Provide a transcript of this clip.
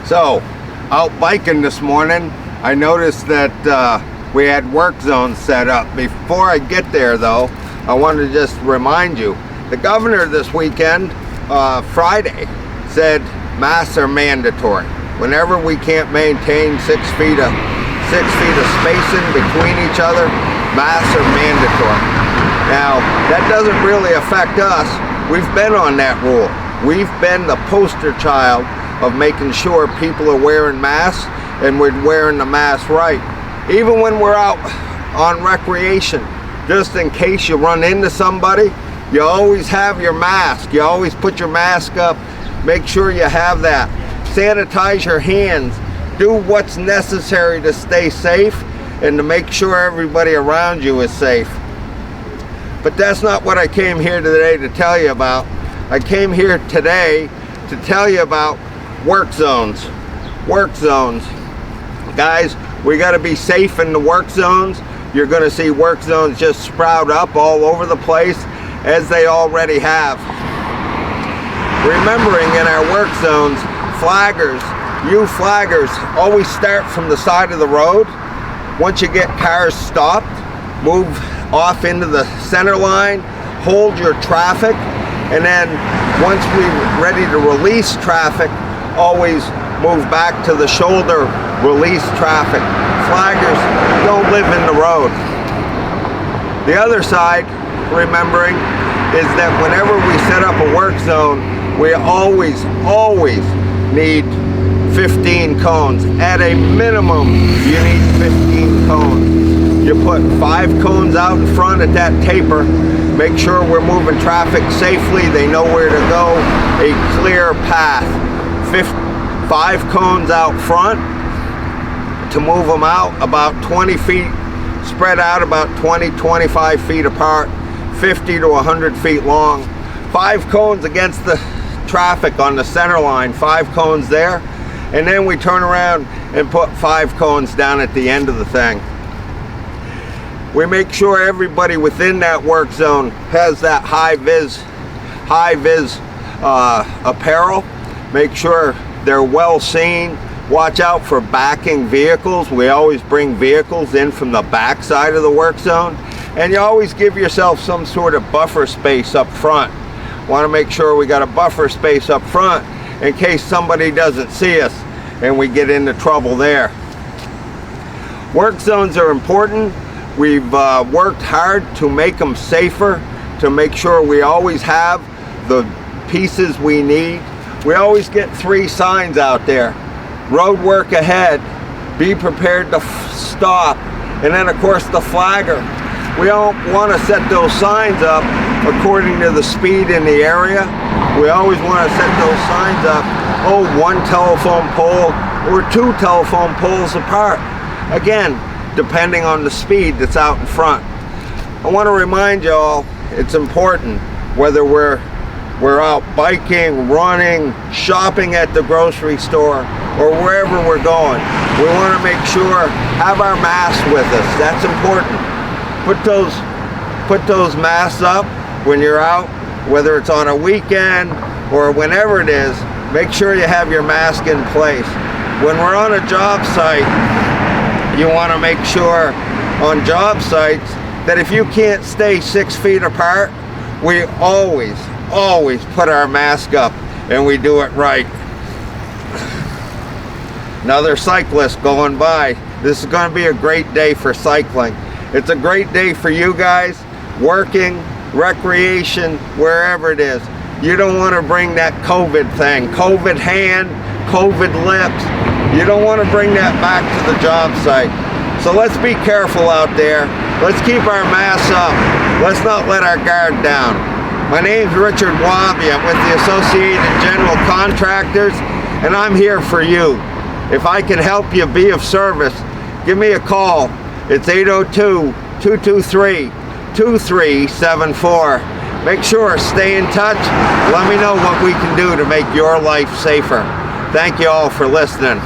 So, out biking this morning, I noticed that we had Workzones set up. Before I get there though, I wanted to just remind you, the governor this weekend, Friday, said masks are mandatory. Whenever we can't maintain 6 feet of spacing between each other, masks are mandatory. Now, that doesn't really affect us. We've been on that rule. We've been the poster child of making sure people are wearing masks, and we're wearing the mask right. Even when we're out on recreation, just in case you run into somebody, you always have your mask. You always put your mask up. Make sure you have that. Sanitize your hands. Do what's necessary to stay safe and to make sure everybody around you is safe. But that's not what I came here today to tell you about. I came here today to tell you about Workzones. Workzones. Guys, we got to be safe in the Workzones. You're going to see Workzones just sprout up all over the place, as they already have. Remembering in our Workzones, flaggers, you flaggers, always start from the side of the road. Once you get cars stopped, move off into the center line, hold your traffic, and then once we're ready to release traffic, always move back to the shoulder, release traffic. Flaggers don't live in the road. The other side, remembering, is that whenever we set up a work zone, we always need 15 cones. At a minimum, you need 15 cones. You put 5 cones out in front at that taper. Make sure we're moving traffic safely. They know where to go. A clear path. 5 cones out front to move them out about 20 feet, spread out about 20-25 feet apart, 50 to 100 feet long. 5 cones against the traffic on the center line, 5 cones there, and then we turn around and put 5 cones down at the end of the thing. We make sure everybody within that work zone has that high vis apparel. Make sure they're well seen. Watch out for backing vehicles. We always bring vehicles in from the back side of the work zone, and you always give yourself some sort of buffer space up front. Want to make sure we got a buffer space up front in case somebody doesn't see us and we get into trouble there. Work zones are important. We've worked hard to make them safer, to make sure we always have the pieces we need. We always get 3 signs out there. Road work ahead, be prepared to stop, and then of course the flagger. We don't want to set those signs up according to the speed in the area. We always want to set those signs up, 1 telephone pole or 2 telephone poles apart. Again, depending on the speed that's out in front. I want to remind you all, it's important, whether we're out biking, running, shopping at the grocery store, or wherever we're going. We want to make sure, have our masks with us. That's important. Put those masks up when you're out, whether it's on a weekend or whenever it is. Make sure you have your mask in place. When we're on a job site, you want to make sure on job sites that if you can't stay 6 feet apart, we always put our mask up, and we do it right. Another cyclist going by. This is going to be a great day for cycling. It's a great day for you guys, working, recreation, wherever it is. You don't want to bring that COVID thing, COVID hand, COVID lips. You don't want to bring that back to the job site. So let's be careful out there. Let's keep our masks up. Let's not let our guard down. My name's Richard Wobby. I'm with the Associated General Contractors, and I'm here for you. If I can help you be of service, give me a call. It's 802-223-2374. Make sure, stay in touch. Let me know what we can do to make your life safer. Thank you all for listening.